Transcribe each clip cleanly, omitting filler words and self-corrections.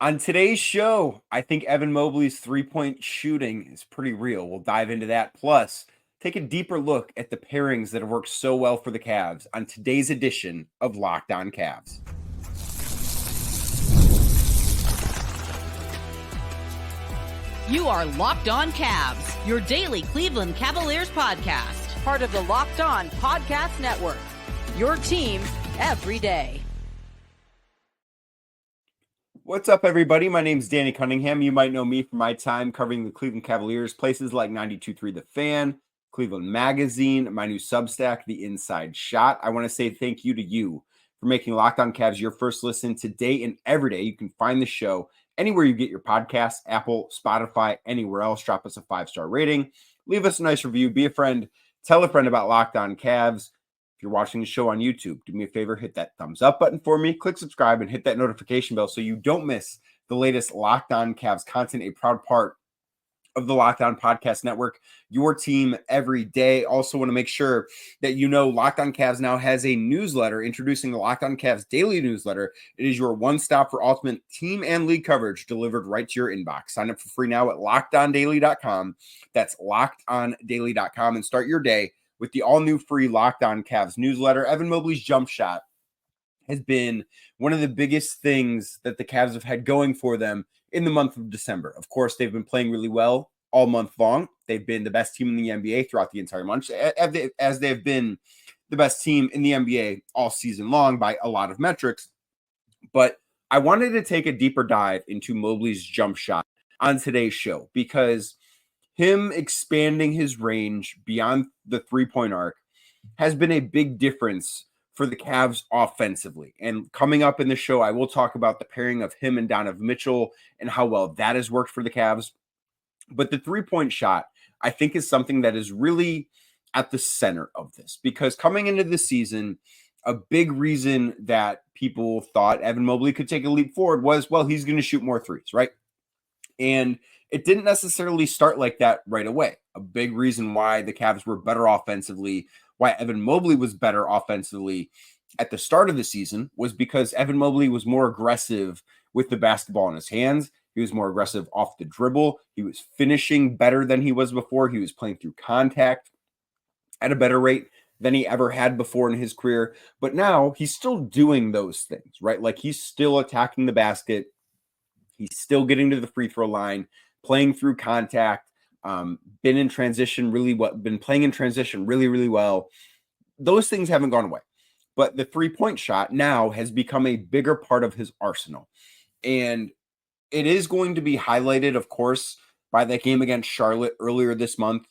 On today's show, I think Evan Mobley's three-point shooting is pretty real. We'll dive into that. Plus, take a deeper look at the pairings that have worked so well for the Cavs on today's edition of Locked On Cavs. You are Locked On Cavs, your daily Cleveland Cavaliers podcast. Part of the Locked On Podcast Network, your team every day. What's up, everybody? My name is Danny Cunningham. You might know me from my time covering the Cleveland Cavaliers, places like 92.3 The Fan, Cleveland Magazine, my new Substack, The Inside Shot. I want to say thank you to you for making Locked On Cavs your first listen today and every day. You can find the show anywhere you get your podcasts, Apple, Spotify, anywhere else. Drop us a 5-star rating. Leave us a nice review. Be a friend. Tell a friend about Locked On Cavs. If you're watching the show on YouTube, do me a favor, hit that thumbs up button for me, click subscribe, and hit that notification bell so you don't miss the latest Locked On Cavs content, a proud part of the Locked On Podcast Network, your team every day. Also want to make sure that you know Locked On Cavs now has a newsletter introducing the Locked On Cavs daily newsletter. It is your one-stop for ultimate team and league coverage delivered right to your inbox. Sign up for free now at LockedOnDaily.com. That's LockedOnDaily.com and start your day with the all-new free Locked On Cavs newsletter. Evan Mobley's jump shot has been one of the biggest things that the Cavs have had going for them in the month of December. Of course, they've been playing really well all month long. They've been the best team in the NBA throughout the entire month, as they've been the best team in the NBA all season long by a lot of metrics. But I wanted to take a deeper dive into Mobley's jump shot on today's show because him expanding his range beyond the three-point arc has been a big difference for the Cavs offensively. And coming up in the show, I will talk about the pairing of him and Donovan Mitchell and how well that has worked for the Cavs. But the three-point shot, I think, is something that is really at the center of this. Because coming into the season, a big reason that people thought Evan Mobley could take a leap forward was, well, he's going to shoot more threes, right? And it didn't necessarily start like that right away. A big reason why the Cavs were better offensively, why Evan Mobley was better offensively at the start of the season, was because Evan Mobley was more aggressive with the basketball in his hands. He was more aggressive off the dribble. He was finishing better than he was before. He was playing through contact at a better rate than he ever had before in his career. But now he's still doing those things, right? Like he's still attacking the basket. He's still getting to the free throw line, playing through contact, been playing in transition really, really well. Those things haven't gone away. But the three-point shot now has become a bigger part of his arsenal. And it is going to be highlighted, of course, by that game against Charlotte earlier this month,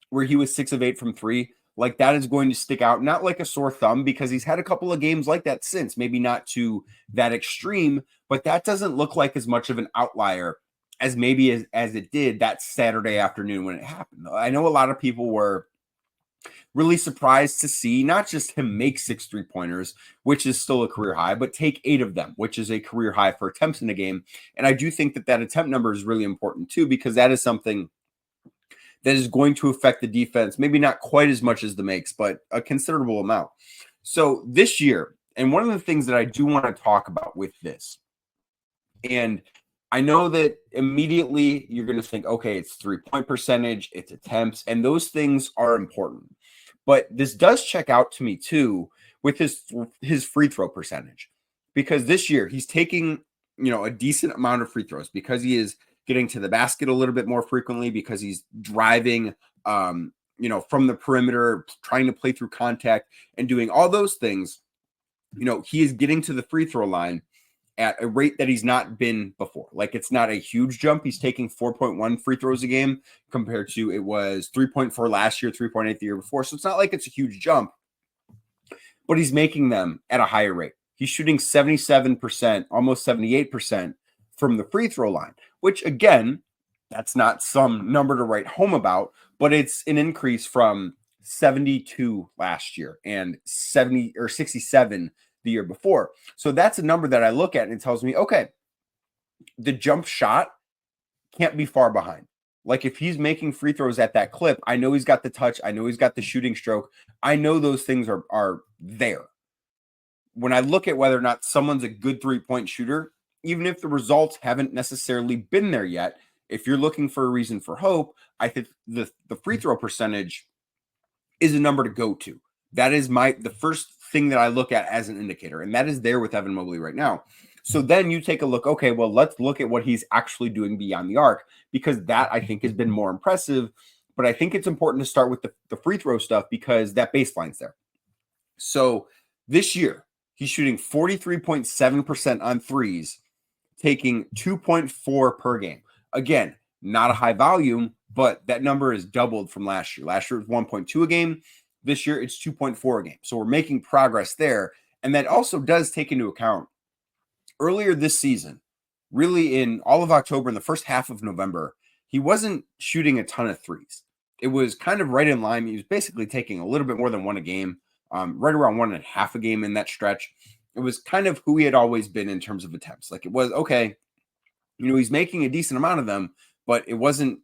where he was 6 of 8 from three. Like that is going to stick out, not like a sore thumb, because he's had a couple of games like that since, maybe not to that extreme, but that doesn't look like as much of an outlier as maybe as it did that Saturday afternoon when it happened. I know a lot of people were really surprised to see not just him make 6 3-pointers, which is still a career high, but take 8 of them, which is a career high for attempts in a game. And I do think that attempt number is really important too, because that is something that is going to affect the defense, maybe not quite as much as the makes, but a considerable amount. So this year, and one of the things that I do want to talk about with this, and I know that immediately you're going to think, okay, it's 3-point percentage, it's attempts, and those things are important. But this does check out to me too with his free throw percentage, because this year he's taking, a decent amount of free throws because he is getting to the basket a little bit more frequently, because he's driving, from the perimeter, trying to play through contact and doing all those things. He is getting to the free throw line at a rate that he's not been before. Like it's not a huge jump. He's taking 4.1 free throws a game compared to it was 3.4 last year, 3.8 the year before. So it's not like it's a huge jump, but he's making them at a higher rate. He's shooting 77%, almost 78% from the free throw line, which again, that's not some number to write home about, but it's an increase from 72 last year and 70 or 67 the year before. So that's a number that I look at and it tells me, okay, the jump shot can't be far behind. Like if he's making free throws at that clip, I know he's got the touch. I know he's got the shooting stroke. I know those things are there. When I look at whether or not someone's a good 3-point shooter, even if the results haven't necessarily been there yet, if you're looking for a reason for hope, I think the free throw percentage is a number to go to. That is the first thing that I look at as an indicator, and that is there with Evan Mobley right now. So then you take a look, okay, well, let's look at what he's actually doing beyond the arc, because that I think has been more impressive. But I think it's important to start with the free throw stuff because that baseline's there. So this year, he's shooting 43.7% on threes, taking 2.4 per game. Again, not a high volume, but that number is doubled from last year. Last year it was 1.2 a game. This year it's 2.4 a game. So we're making progress there. And that also does take into account earlier this season, really in all of October and the first half of November, he wasn't shooting a ton of threes. It was kind of right in line. He was basically taking a little bit more than one a game, right around 1.5 a game in that stretch. It was kind of who he had always been in terms of attempts. Like it was, okay, he's making a decent amount of them, but it wasn't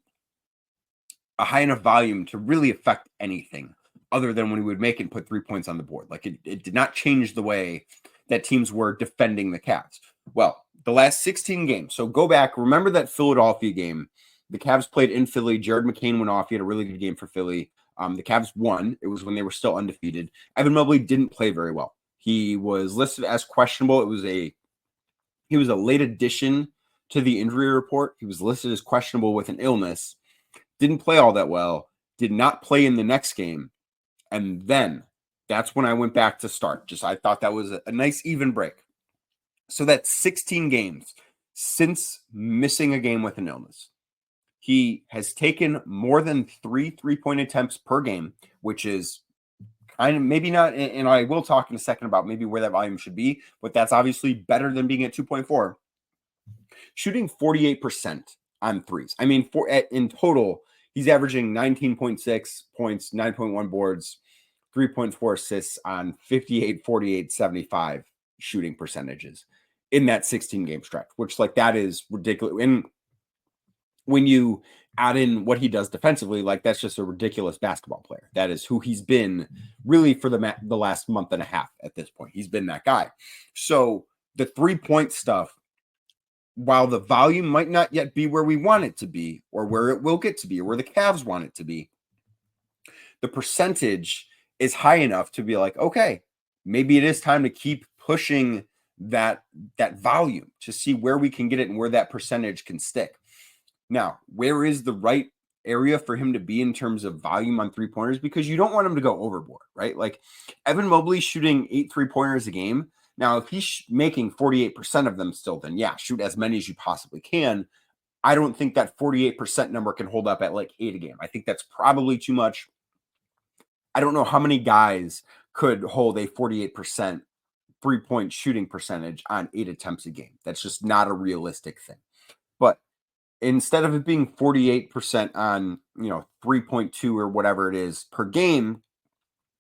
a high enough volume to really affect anything other than when he would make and put 3 points on the board. Like it did not change the way that teams were defending the Cavs. Well, the last 16 games. So go back, remember that Philadelphia game. The Cavs played in Philly. Jared McCain went off. He had a really good game for Philly. The Cavs won. It was when they were still undefeated. Evan Mobley didn't play very well. He was listed as questionable. He was a late addition to the injury report. He was listed as questionable with an illness. Didn't play all that well. Did not play in the next game. And then that's when I went back to start. I thought that was a nice even break. So that's 16 games since missing a game with an illness. He has taken more than 3 3-point attempts per game, which is kind of maybe not, and I will talk in a second about maybe where that volume should be, but that's obviously better than being at 2.4. Shooting 48% on threes. I mean, in total, he's averaging 19.6 points, 9.1 boards, 3.4 assists on 58, 48, 75 shooting percentages in that 16-game stretch, which that is ridiculous. And when you add in what he does defensively, that's just a ridiculous basketball player. That is who he's been really for the last month and a half at this point. He's been that guy. So the 3-point stuff, while the volume might not yet be where we want it to be or where it will get to be or where the Cavs want it to be, the percentage is high enough to be like, okay, maybe it is time to keep pushing that volume to see where we can get it and where that percentage can stick. Now, where is the right area for him to be in terms of volume on 3-pointers? Because you don't want him to go overboard, right? Like Evan Mobley shooting 8 3-pointers a game. Now, if he's making 48% of them still, then yeah, shoot as many as you possibly can. I don't think that 48% number can hold up at 8 a game. I think that's probably too much. I don't know how many guys could hold a 48% 3-point shooting percentage on 8 attempts a game. That's just not a realistic thing. But instead of it being 48% on, 3.2 or whatever it is per game,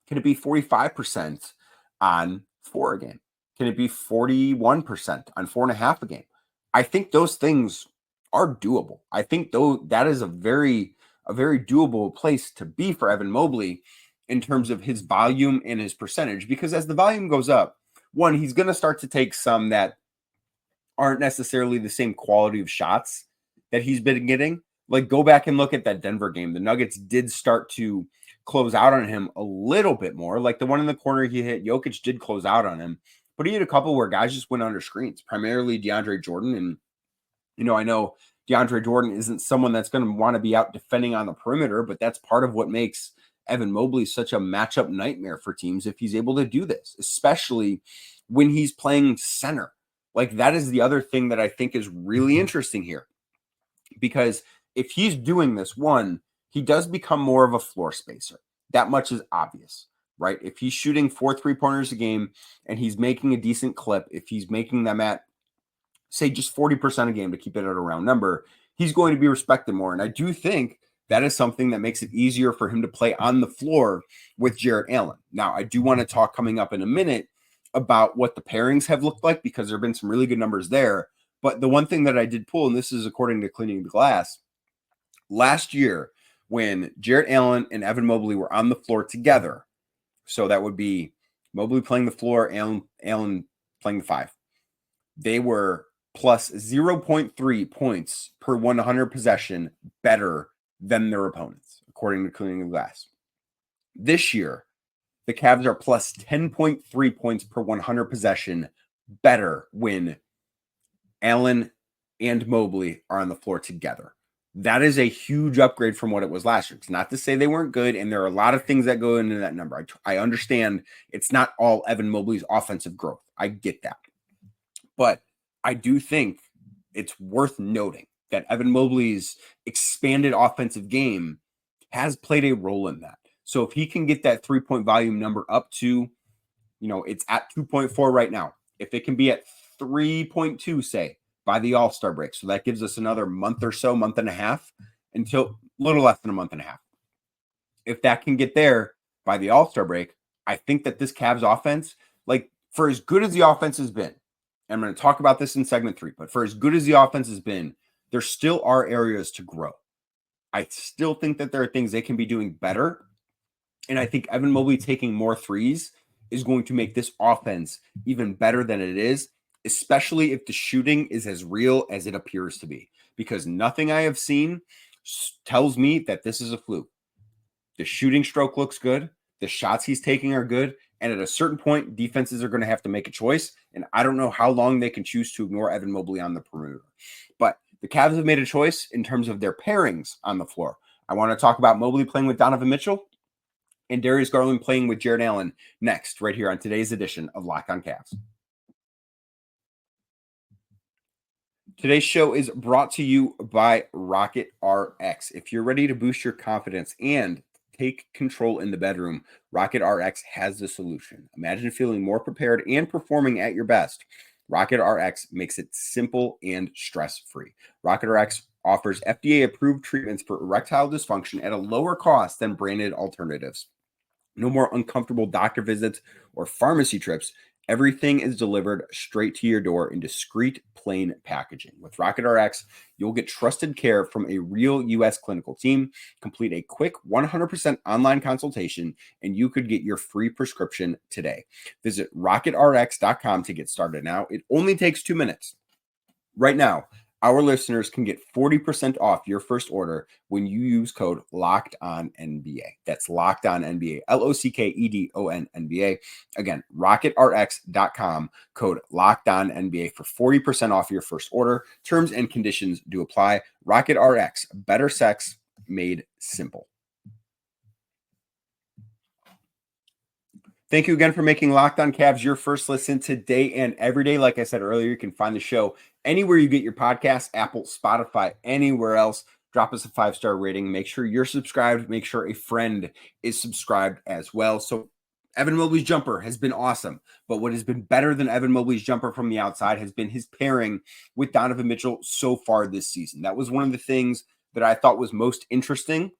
can it be 45% on 4 a game? Can it be 41% on 4.5 a game? I think those things are doable. I think that is a very doable place to be for Evan Mobley in terms of his volume and his percentage, because as the volume goes up, one, he's going to start to take some that aren't necessarily the same quality of shots that he's been getting. Go back and look at that Denver game. The Nuggets did start to close out on him a little bit more. The one in the corner he hit, Jokic did close out on him, but he had a couple where guys just went under screens, primarily DeAndre Jordan. And, I know DeAndre Jordan isn't someone that's going to want to be out defending on the perimeter, but that's part of what makes Evan Mobley such a matchup nightmare for teams if he's able to do this, especially when he's playing center. That is the other thing that I think is really interesting here. Because if he's doing this, one, he does become more of a floor spacer. That much is obvious, right? If he's shooting 4 3-pointers a game and he's making a decent clip, if he's making them at, say, just 40% a game to keep it at a round number, he's going to be respected more. And I do think that is something that makes it easier for him to play on the floor with Jarrett Allen. Now, I do want to talk coming up in a minute about what the pairings have looked like, because there have been some really good numbers there. But the one thing that I did pull, and this is according to Cleaning the Glass, last year when Jarrett Allen and Evan Mobley were on the floor together, so that would be Mobley playing the floor, Allen playing the 5, they were plus 0.3 points per 100 possession better than their opponents, according to Cleaning the Glass. This year, the Cavs are plus 10.3 points per 100 possession better when Allen and Mobley are on the floor together. That is a huge upgrade from what it was last year. It's not to say they weren't good, and there are a lot of things that go into that number. I understand it's not all Evan Mobley's offensive growth. I get that. But I do think it's worth noting that Evan Mobley's expanded offensive game has played a role in that. So if he can get that 3-point volume number up to, it's at 2.4 right now. If it can be at 3.2, say, by the All-Star break. So that gives us another month or so, month and a half, until a little less than a month and a half. If that can get there by the All-Star break, I think that this Cavs offense, like for as good as the offense has been, and I'm going to talk about this in segment 3, but for as good as the offense has been, there still are areas to grow. I still think that there are things they can be doing better. And I think Evan Mobley taking more threes is going to make this offense even better than it is, especially if the shooting is as real as it appears to be, because nothing I have seen tells me that this is a fluke. The shooting stroke looks good. The shots he's taking are good. And at a certain point, defenses are going to have to make a choice. And I don't know how long they can choose to ignore Evan Mobley on the perimeter. But the Cavs have made a choice in terms of their pairings on the floor. I want to talk about Mobley playing with Donovan Mitchell and Darius Garland playing with Jarrett Allen next, right here on today's edition of Locked On Cavs. Today's show is brought to you by Rocket RX. If you're ready to boost your confidence and take control in the bedroom, Rocket RX has the solution. Imagine feeling more prepared and performing at your best. Rocket RX makes it simple and stress-free. Rocket RX offers FDA-approved treatments for erectile dysfunction at a lower cost than branded alternatives. No more uncomfortable doctor visits or pharmacy trips. Everything is delivered straight to your door in discreet, plain packaging. With Rocket RX, you'll get trusted care from a real U.S. clinical team, complete a quick 100% online consultation, and you could get your free prescription today. Visit rocketrx.com to get started now. It only takes 2 minutes. Right now, our listeners can get 40% off your first order when you use code LOCKEDONNBA. That's LOCKEDONNBA, LOCKEDONNBA. Again, rocketrx.com, code LOCKEDONNBA for 40% off your first order. Terms and conditions do apply. Rocket RX, better sex made simple. Thank you again for making Locked On Cavs your first listen today and every day. Like I said earlier, you can find the show anywhere you get your podcasts, Apple, Spotify, anywhere else. Drop us a 5-star rating. Make sure you're subscribed. Make sure a friend is subscribed as well. So Evan Mobley's jumper has been awesome, but what has been better than Evan Mobley's jumper from the outside has been his pairing with Donovan Mitchell so far this season. That was one of the things that I thought was most interesting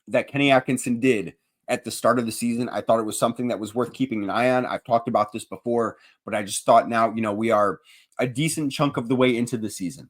that Kenny Atkinson did at the start of the season. I thought it was something that was worth keeping an eye on. I've talked about this before, but I just thought now, we are a decent chunk of the way into the season.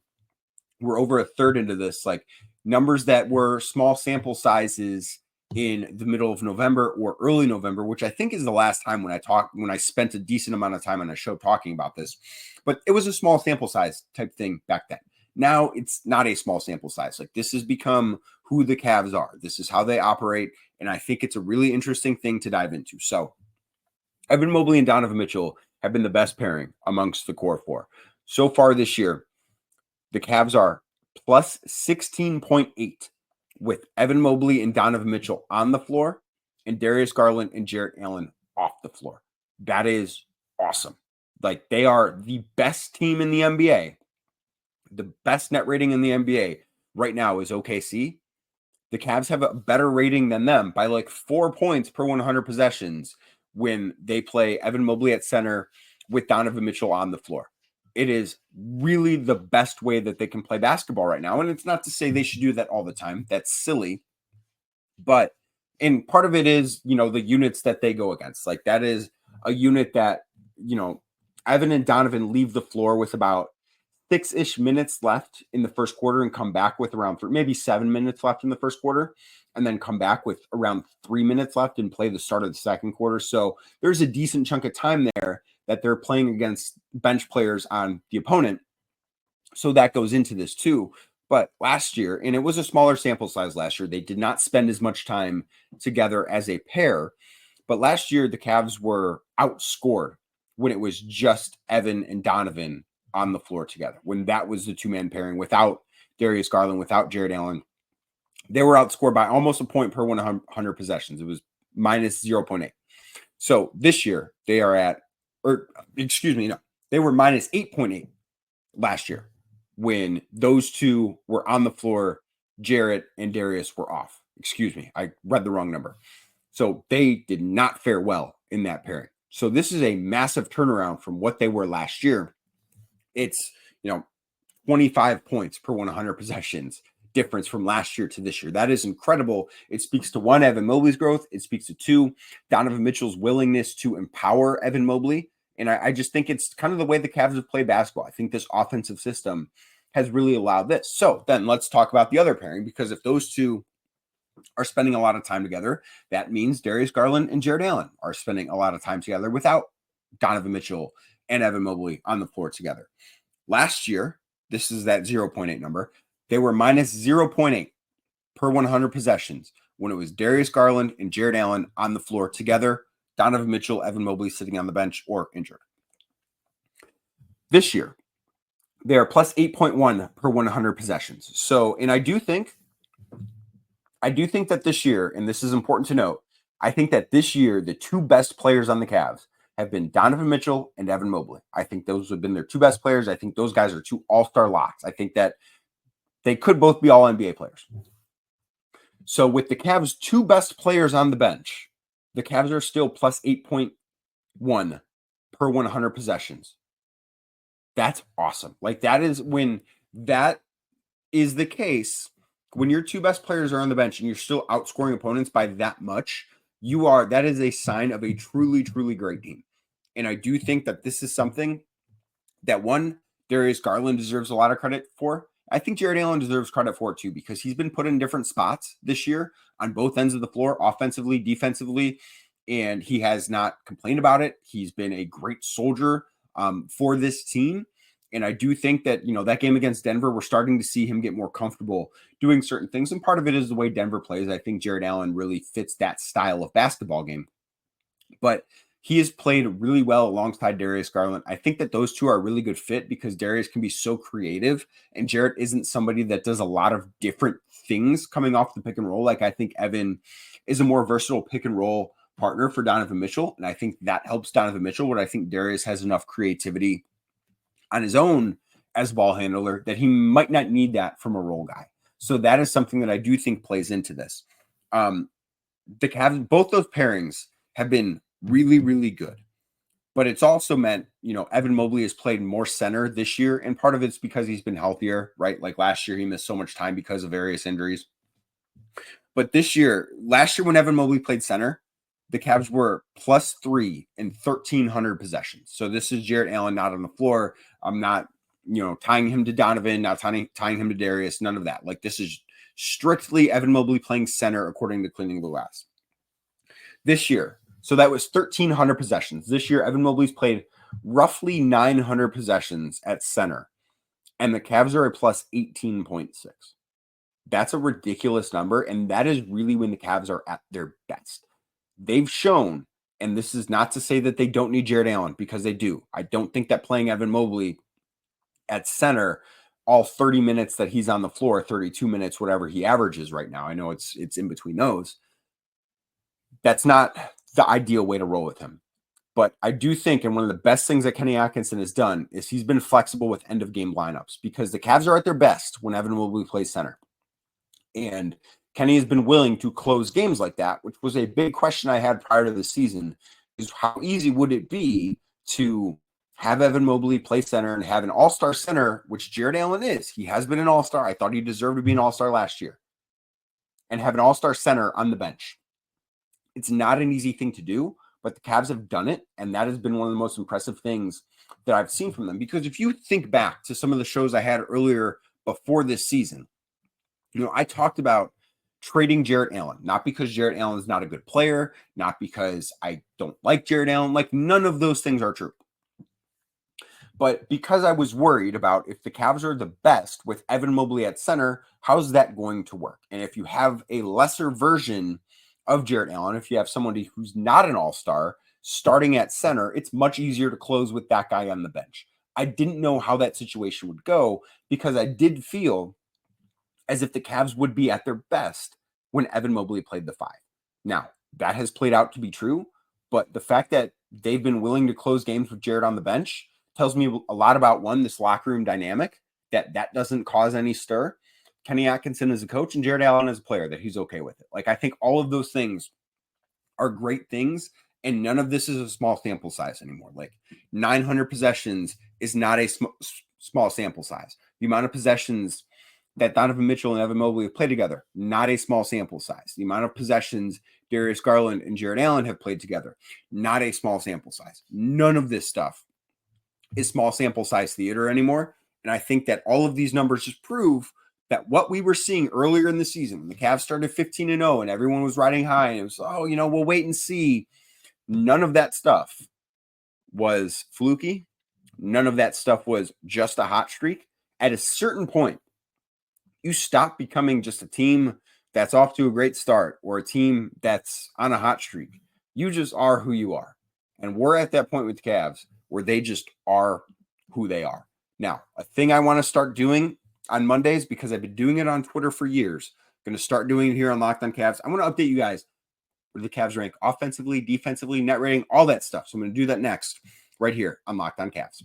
We're over a third into this, like numbers that were small sample sizes in the middle of November or early November, which I think is the last time when I spent a decent amount of time on a show talking about this, but it was a small sample size type thing back then. Now it's not a small sample size. Like this has become who the Cavs are. This is how they operate. And I think it's a really interesting thing to dive into. So Evan Mobley and Donovan Mitchell have been the best pairing amongst the core four. So far this year, the Cavs are plus 16.8 with Evan Mobley and Donovan Mitchell on the floor and Darius Garland and Jarrett Allen off the floor. That is awesome. Like they are the best team in the NBA. The best net rating in the NBA right now is OKC. The Cavs have a better rating than them by like 4 points per 100 possessions when they play Evan Mobley at center with Donovan Mitchell on the floor. It is really the best way that they can play basketball right now. And it's not to say they should do that all the time. That's silly. And part of it is, the units that they go against. Like that is a unit that, Evan and Donovan leave the floor with about 6-ish minutes left in the first quarter and come back with around maybe 7 minutes left in the first quarter, and then come back with around 3 minutes left and play the start of the second quarter. So there's a decent chunk of time there that they're playing against bench players on the opponent. So that goes into this too. But last year, and it was a smaller sample size last year, they did not spend as much time together as a pair. But last year, the Cavs were outscored when it was just Evan and Donovan on the floor together, when that was the two-man pairing without Darius Garland, without Jarrett Allen. They were outscored by almost a point per 100 possessions. It was minus 0.8. So this year, they are at, they were minus 8.8 last year when those two were on the floor. Jarrett and Darius were off. I read the wrong number. So they did not fare well in that pairing. So this is a massive turnaround from what they were last year. It's, 25 points per 100 possessions difference from last year to this year. That is incredible. It speaks to one, Evan Mobley's growth. It speaks to two, Donovan Mitchell's willingness to empower Evan Mobley. And I just think it's kind of the way the Cavs have played basketball. I think this offensive system has really allowed this. So then let's talk about the other pairing, because if those two are spending a lot of time together, that means Darius Garland and Jarrett Allen are spending a lot of time together without Donovan Mitchell and Evan Mobley on the floor together. Last year, this is that 0.8 number. They were minus 0.8 per 100 possessions when it was Darius Garland and Jarrett Allen on the floor together, Donovan Mitchell, Evan Mobley sitting on the bench or injured. This year, they are plus 8.1 per 100 possessions. So, and I do think that this year, and this is important to note, I think that this year, the two best players on the Cavs have been Donovan Mitchell and Evan Mobley. I think those have been their two best players. I think those guys are two all-star locks. I think that they could both be all NBA players. So with the Cavs' two best players on the bench, the Cavs are still plus 8.1 per 100 possessions. That's awesome. Like, that is when that is the case. When your two best players are on the bench and you're still outscoring opponents by that much, that is a sign of a truly, truly great team. And I do think that this is something that, one, Darius Garland deserves a lot of credit for. I think Jarrett Allen deserves credit for it too, because he's been put in different spots this year on both ends of the floor, offensively, defensively, and he has not complained about it. He's been a great soldier for this team. And I do think that, that game against Denver, we're starting to see him get more comfortable doing certain things. And part of it is the way Denver plays. I think Jarrett Allen really fits that style of basketball game. But he has played really well alongside Darius Garland. I think that those two are a really good fit because Darius can be so creative and Jarrett isn't somebody that does a lot of different things coming off the pick and roll. Like, I think Evan is a more versatile pick and roll partner for Donovan Mitchell. And I think that helps Donovan Mitchell, but I think Darius has enough creativity on his own as ball handler that he might not need that from a role guy. So that is something that I do think plays into this. The Cavs, both those pairings have been really, really good. But it's also meant, Evan Mobley has played more center this year, and part of it's because he's been healthier, right? Like last year, he missed so much time because of various injuries. But last year when Evan Mobley played center, the Cavs were +3 in 1,300 possessions. So this is Jarrett Allen not on the floor. I'm not, tying him to Donovan, not tying him to Darius, none of that. Like, this is strictly Evan Mobley playing center according to Cleaning Blue Eyes. This year, so that was 1,300 possessions. This year, Evan Mobley's played roughly 900 possessions at center, and the Cavs are a plus 18.6. That's a ridiculous number, and that is really when the Cavs are at their best. They've shown, and this is not to say that they don't need Jarrett Allen, because they do. I don't think that playing Evan Mobley at center all 30 minutes that he's on the floor, 32 minutes, whatever he averages right now, I know it's in between those, that's not the ideal way to roll with him. But I do think, and one of the best things that Kenny Atkinson has done is he's been flexible with end of game lineups, because the Cavs are at their best when Evan Mobley plays center. And Kenny has been willing to close games like that, which was a big question I had prior to the season, is how easy would it be to have Evan Mobley play center and have an all-star center, which Jarrett Allen is. He has been an all-star. I thought he deserved to be an all-star last year. And have an all-star center on the bench. It's not an easy thing to do, but the Cavs have done it, and that has been one of the most impressive things that I've seen from them. Because if you think back to some of the shows I had earlier before this season, I talked about trading Jarrett Allen, not because Jarrett Allen is not a good player, not because I don't like Jarrett Allen. Like, none of those things are true. But because I was worried about if the Cavs are the best with Evan Mobley at center, how's that going to work? And if you have a lesser version of Jarrett Allen, if you have somebody who's not an all-star starting at center, it's much easier to close with that guy on the bench. I didn't know how that situation would go because I did feel as if the Cavs would be at their best when Evan Mobley played the 5. Now, that has played out to be true, but the fact that they've been willing to close games with Jarrett on the bench tells me a lot about, one, this locker room dynamic, that doesn't cause any stir. Kenny Atkinson as a coach and Jarrett Allen as a player, that he's okay with it. Like, I think all of those things are great things, and none of this is a small sample size anymore. Like, 900 possessions is not a small sample size. The amount of possessions that Donovan Mitchell and Evan Mobley have played together, not a small sample size. The amount of possessions Darius Garland and Jarrett Allen have played together, not a small sample size. None of this stuff is small sample size theater anymore. And I think that all of these numbers just prove that what we were seeing earlier in the season, when the Cavs started 15-0 and everyone was riding high and it was, we'll wait and see. None of that stuff was fluky. None of that stuff was just a hot streak. At a certain point, you stop becoming just a team that's off to a great start or a team that's on a hot streak. You just are who you are. And we're at that point with the Cavs where they just are who they are. Now, a thing I want to start doing on Mondays, because I've been doing it on Twitter for years, going to start doing it here on Locked On Cavs. I want to update you guys where the Cavs rank offensively, defensively, net rating, all that stuff. So I'm going to do that next right here on Locked On Cavs.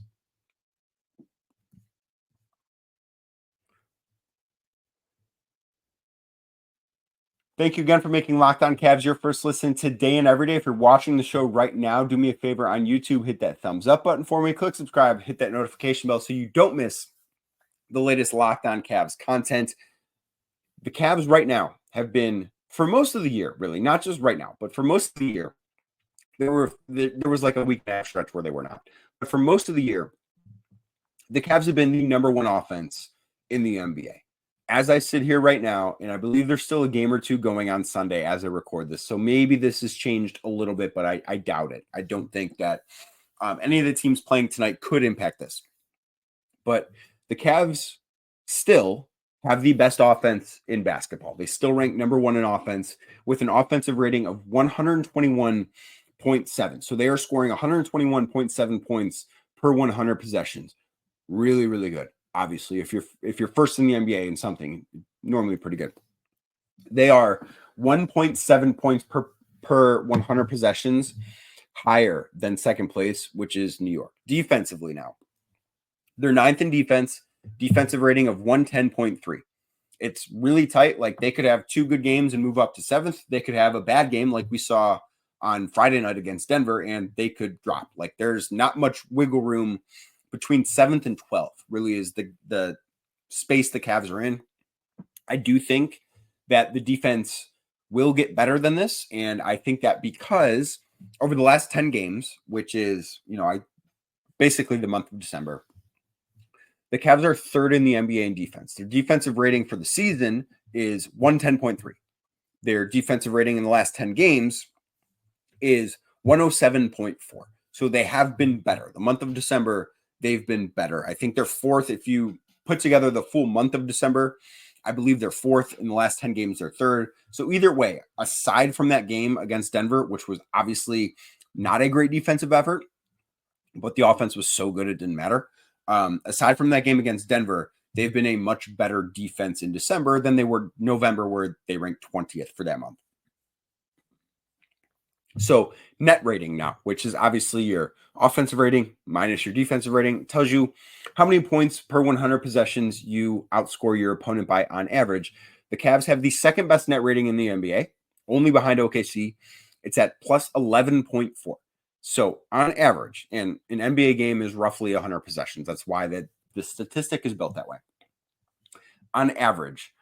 Thank you again for making Locked On Cavs your first listen today and every day. If you're watching the show right now, do me a favor on YouTube, hit that thumbs up button for me, click subscribe, hit that notification bell so you don't miss the latest Locked On Cavs content. The Cavs right now have been, for most of the year, really, not just right now, but for most of the year, there was like a week and a half stretch where they were not. But for most of the year, the Cavs have been the number one offense in the NBA. As I sit here right now, and I believe there's still a game or two going on Sunday as I record this, so maybe this has changed a little bit, but I doubt it. I don't think that any of the teams playing tonight could impact this. But the Cavs still have the best offense in basketball. They still rank number one in offense with an offensive rating of 121.7. So they are scoring 121.7 points per 100 possessions. Really, really good. Obviously, if you're first in the NBA in something, normally pretty good. They are 1.7 points per 100 possessions higher than second place, which is New York. Defensively now, they're ninth in defense, defensive rating of 110.3. It's really tight. Like, they could have two good games and move up to seventh. They could have a bad game like we saw on Friday night against Denver, and they could drop. Like, there's not much wiggle room between 7th and 12th, really is the space the Cavs are in. I do think that the defense will get better than this. And I think that because over the last 10 games, which is, basically the month of December, the Cavs are third in the NBA in defense. Their defensive rating for the season is 110.3. Their defensive rating in the last 10 games is 107.4. So they have been better. The month of December, they've been better. I think they're fourth. If you put together the full month of December, I believe they're fourth. In the last 10 games, they're third. So either way, aside from that game against Denver, which was obviously not a great defensive effort, but the offense was so good it didn't matter. Aside from that game against Denver, they've been a much better defense in December than they were November, where they ranked 20th for that month. So net rating now, which is obviously your offensive rating minus your defensive rating, tells you how many points per 100 possessions you outscore your opponent by on average. The Cavs have the second best net rating in the NBA, only behind OKC. It's at plus 11.4. So on average, and an NBA game is roughly 100 possessions. That's why the statistic is built that way. On average,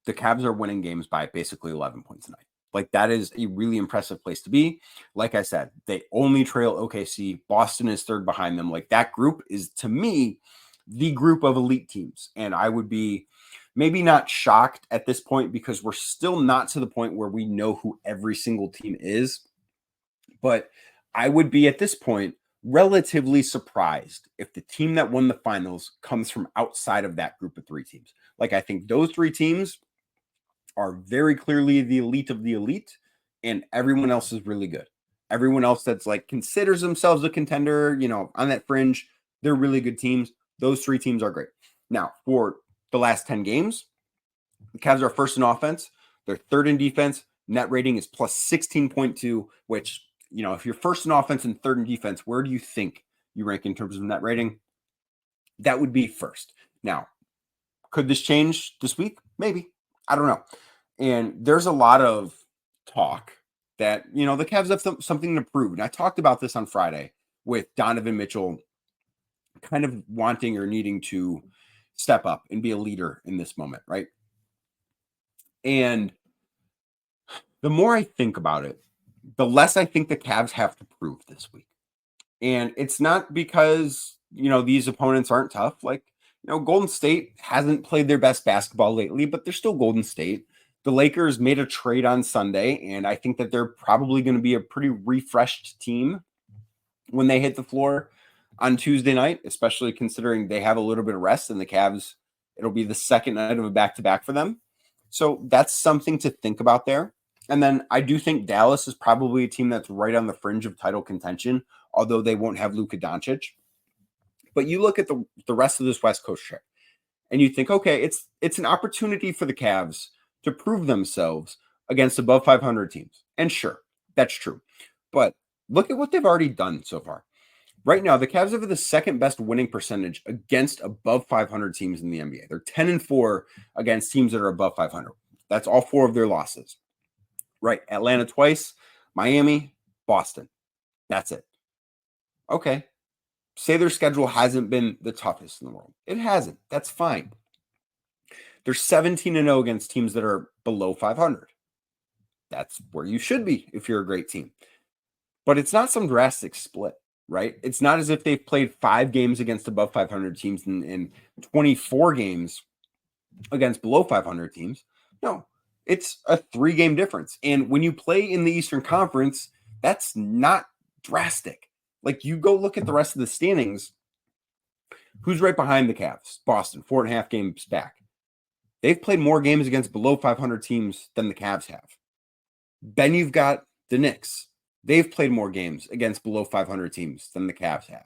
the Cavs are winning games by basically 11 points a night. Like, that is a really impressive place to be. Like I said, they only trail OKC. Boston is third behind them. Like, that group is, to me, the group of elite teams. And I would be maybe not shocked at this point because we're still not to the point where we know who every single team is. But I would be at this point relatively surprised if the team that won the finals comes from outside of that group of 3 teams. Like, I think those 3 teams are very clearly the elite of the elite, and everyone else is really good. Everyone else that's like considers themselves a contender, on that fringe, they're really good teams. Those 3 teams are great. Now, for the last 10 games, the Cavs are first in offense. They're third in defense. Net rating is plus 16.2, which, if you're first in offense and third in defense, where do you think you rank in terms of net rating? That would be first. Now, could this change this week? Maybe. I don't know. And there's a lot of talk that, the Cavs have something to prove. And I talked about this on Friday with Donovan Mitchell kind of wanting or needing to step up and be a leader in this moment, right? And the more I think about it, the less I think the Cavs have to prove this week. And it's not because, these opponents aren't tough. Like, Golden State hasn't played their best basketball lately, but they're still Golden State. The Lakers made a trade on Sunday, and I think that they're probably going to be a pretty refreshed team when they hit the floor on Tuesday night, especially considering they have a little bit of rest, and the Cavs, it'll be the second night of a back-to-back for them. So that's something to think about there. And then I do think Dallas is probably a team that's right on the fringe of title contention, although they won't have Luka Doncic. But you look at the rest of this West Coast trip, and you think, okay, it's an opportunity for the Cavs to prove themselves against above 500 teams. And sure, that's true. But look at what they've already done so far. Right now, the Cavs have the second best winning percentage against above 500 teams in the NBA. They're 10-4 against teams that are above 500. That's all 4 of their losses. Right. Atlanta twice, Miami, Boston. That's it. Okay. Say their schedule hasn't been the toughest in the world. It hasn't. That's fine. They're 17-0 against teams that are below 500. That's where you should be if you're a great team. But it's not some drastic split, right? It's not as if they've played 5 games against above 500 teams and 24 games against below 500 teams. No, it's a 3-game difference. And when you play in the Eastern Conference, that's not drastic. Like, you go look at the rest of the standings. Who's right behind the Cavs? Boston, 4.5 games back. They've played more games against below 500 teams than the Cavs have. Then you've got the Knicks. They've played more games against below 500 teams than the Cavs have.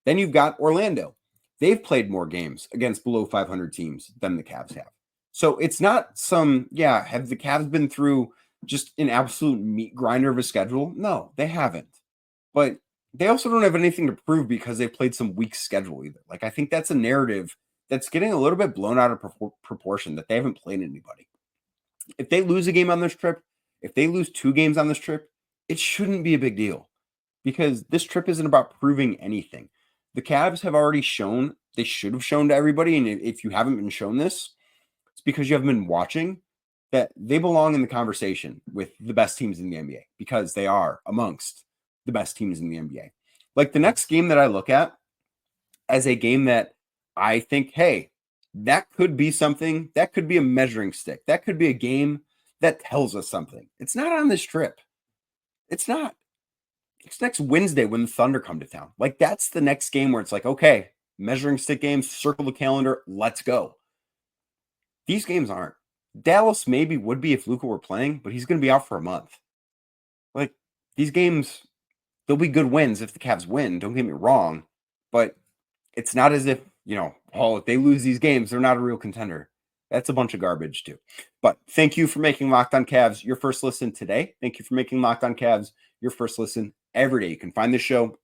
Then you've got Orlando. They've played more games against below 500 teams than the Cavs have. So it's not some, have the Cavs been through just an absolute meat grinder of a schedule? No, they haven't. But they also don't have anything to prove because they've played some weak schedule either. Like, I think that's a narrative that's getting a little bit blown out of proportion, that they haven't played anybody. If they lose a game on this trip, if they lose 2 games on this trip, it shouldn't be a big deal because this trip isn't about proving anything. The Cavs have already shown, they should have shown to everybody, and if you haven't been shown this, it's because you haven't been watching, that they belong in the conversation with the best teams in the NBA because they are amongst the best teams in the NBA. Like, the next game that I look at as a game that I think, hey, that could be something, that could be a measuring stick. That could be a game that tells us something. It's not on this trip. It's not. It's next Wednesday when the Thunder come to town. Like, that's the next game where it's like, okay, measuring stick games, circle the calendar, let's go. These games aren't. Dallas maybe would be if Luka were playing, but he's going to be out for a month. Like, these games, they'll be good wins if the Cavs win. Don't get me wrong. But it's not as if, if they lose these games, they're not a real contender. That's a bunch of garbage too. But thank you for making Locked On Cavs your first listen today. Thank you for making Locked On Cavs your first listen every day. You can find the show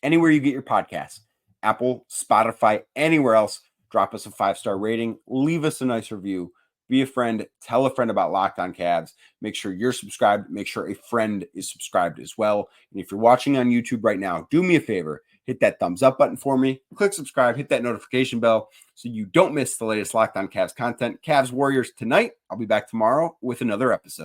anywhere you get your podcasts. Apple, Spotify, anywhere else. Drop us a 5-star rating. Leave us a nice review. Be a friend. Tell a friend about Locked On Cavs. Make sure you're subscribed. Make sure a friend is subscribed as well. And if you're watching on YouTube right now, do me a favor. Hit that thumbs up button for me. Click subscribe. Hit that notification bell so you don't miss the latest Locked On Cavs content. Cavs Warriors tonight. I'll be back tomorrow with another episode.